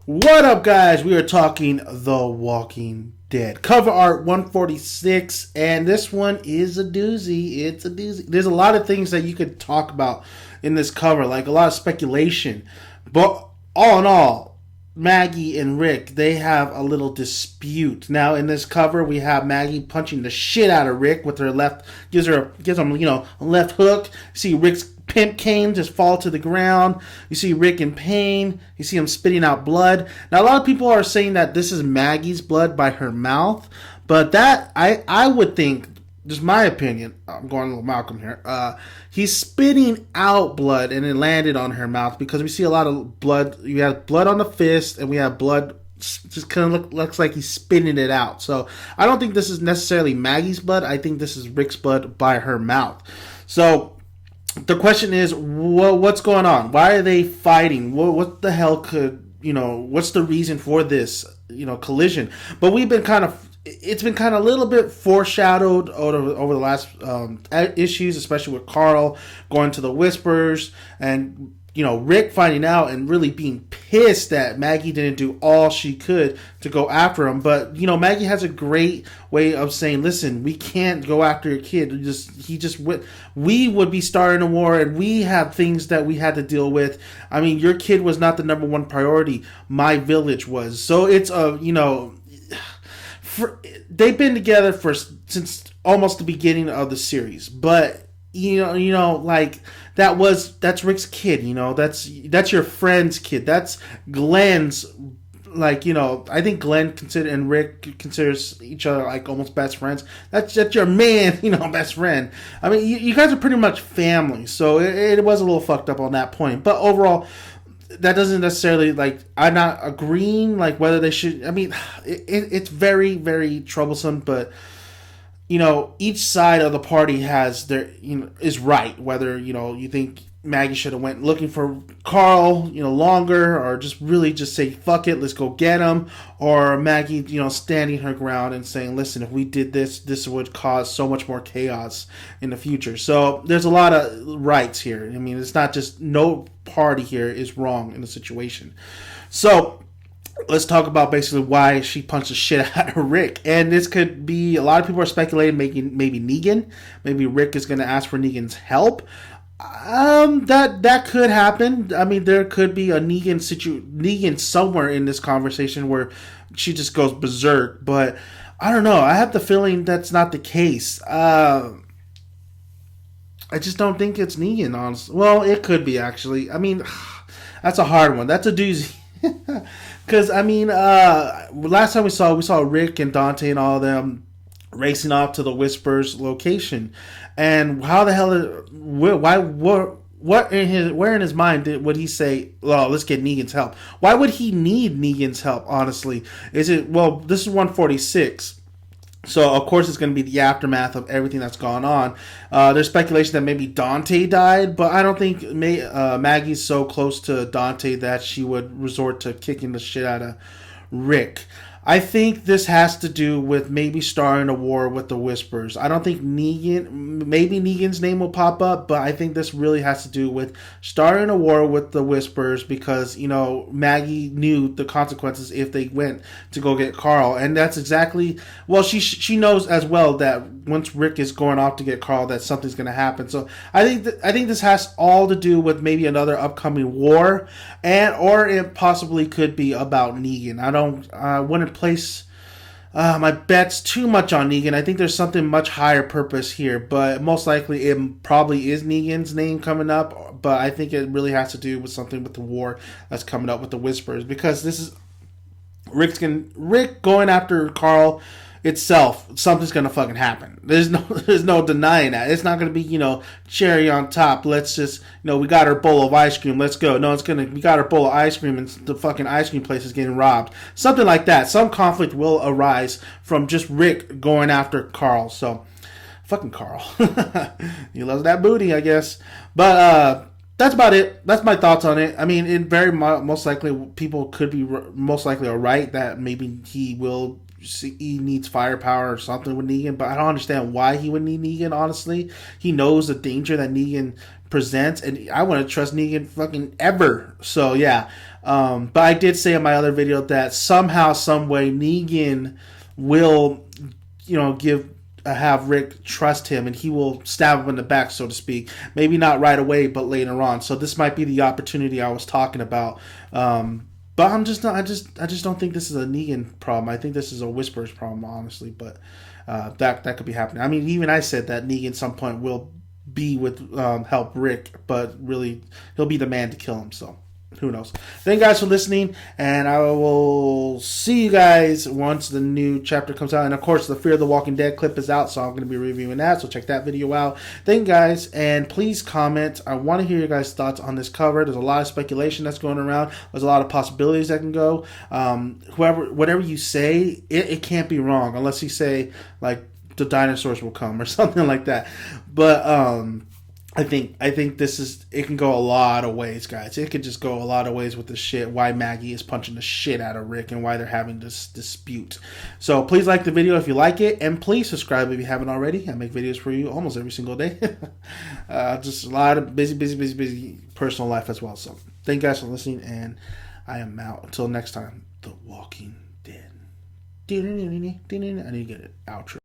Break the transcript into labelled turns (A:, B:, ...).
A: What up, guys? We are talking The Walking Dead. Cover art 146, and this one is a doozy. It's a doozy. There's a lot of things that you could talk about in this cover, like a lot of speculation. But all in all, Maggie and Rick, they have a little dispute. Now in this cover we have Maggie punching the shit out of Rick with her left, gives him, a left hook. See Rick's pimp cane just fall to the ground. You see Rick in pain. You see him spitting out blood. Now a lot of people are saying that this is Maggie's blood by her mouth, but that I would think, just my opinion, I'm going a little Malcolm here. He's spitting out blood and it landed on her mouth because we see a lot of blood. We have blood on the fist and we have blood just kind of looks like he's spitting it out. So I don't think this is necessarily Maggie's blood. I think this is Rick's blood by her mouth. So the question is, what's going on? Why are they fighting? What the hell what's the reason for this, collision? But it's been kind of a little bit foreshadowed over the last issues, especially with Carl going to the Whispers and, Rick finding out and really being pissed that Maggie didn't do all she could to go after him. But, Maggie has a great way of saying, listen, we can't go after your kid. We would be starting a war and we have things that we had to deal with. I mean, your kid was not the number one priority. My village was. So it's they've been together since almost the beginning of the series, but that's Rick's kid. That's your friend's kid. That's Glenn's. I think Glenn and Rick considers each other like almost best friends. That's your man, best friend. I mean, you guys are pretty much family, so it was a little fucked up on that point. But overall, that doesn't necessarily, I'm not agreeing, whether they should. I mean, it's very, very troublesome, but, each side of the party has is right. Whether, you think Maggie should have went looking for Carl, longer, or just say, fuck it, let's go get him. Or Maggie, standing her ground and saying, listen, if we did this would cause so much more chaos in the future. So there's a lot of rights here. I mean, it's not just no party here is wrong in the situation. So let's talk about basically why she punched the shit out of Rick. And this could be, a lot of people are speculating maybe Negan. Maybe Rick is going to ask for Negan's help. That could happen. I mean, there could be a Negan somewhere in this conversation where she just goes berserk. But I don't know. I have the feeling that's not the case. I just don't think it's Negan, honestly. Well, it could be, actually. I mean, that's a hard one. That's a doozy. Because, I mean, last time we saw Rick and Dante and all of them racing off to the Whispers location. And how the hell, where in his mind would he say, well, let's get Negan's help? Why would he need Negan's help, honestly? This is 146. So, of course, it's going to be the aftermath of everything that's gone on. There's speculation that maybe Dante died, but I don't think Maggie's so close to Dante that she would resort to kicking the shit out of Rick. I think this has to do with maybe starting a war with the Whispers. I don't think maybe Negan's name will pop up, but I think this really has to do with starting a war with the Whispers because, Maggie knew the consequences if they went to go get Carl. And that's exactly, well, she knows as well that once Rick is going off to get Carl, that something's going to happen. So I think this has all to do with maybe another upcoming war, or it possibly could be about Negan. I wouldn't place my bets too much on Negan. I think there's something much higher purpose here, but most likely it probably is Negan's name coming up. But I think it really has to do with something with the war that's coming up with the Whispers, because this is Rick going after Carl itself. Something's gonna fucking happen. There's no denying that. It's not gonna be cherry on top. Let's just we got our bowl of ice cream. Let's go. No, we got our bowl of ice cream and the fucking ice cream place is getting robbed. Something like that. Some conflict will arise from just Rick going after Carl. So fucking Carl. He loves that booty, I guess. But that's about it. That's my thoughts on it. I mean, most likely people could be most likely are right that maybe he needs firepower or something with Negan, but I don't understand why he would need Negan, honestly. He knows the danger that Negan presents, and I want to trust Negan fucking ever. So, yeah. But I did say in my other video that somehow, some way, Negan will, have Rick trust him, and he will stab him in the back, so to speak. Maybe not right away, but later on. So this might be the opportunity I was talking about. But I'm just not. I just don't think this is a Negan problem. I think this is a Whisper's problem, honestly. But that could be happening. I mean, even I said that Negan at some point will be with help Rick, but really he'll be the man to kill him. So who knows? Thank you guys for listening, and I will see you guys once the new chapter comes out. And of course, the Fear of the Walking Dead clip is out, so I'm going to be reviewing that. So check that video out. Thank you guys, and please comment. I want to hear your guys' thoughts on this cover. There's a lot of speculation that's going around. There's a lot of possibilities that can go. Whatever you say, it can't be wrong unless you say like the dinosaurs will come or something like that. But I think it can go a lot of ways, guys. It could just go a lot of ways with this shit. Why Maggie is punching the shit out of Rick and why they're having this dispute. So please like the video if you like it, and please subscribe if you haven't already. I make videos for you almost every single day. Just a lot of busy personal life as well. So thank you guys for listening, and I am out. Until next time, The Walking Dead. I need to get it outro.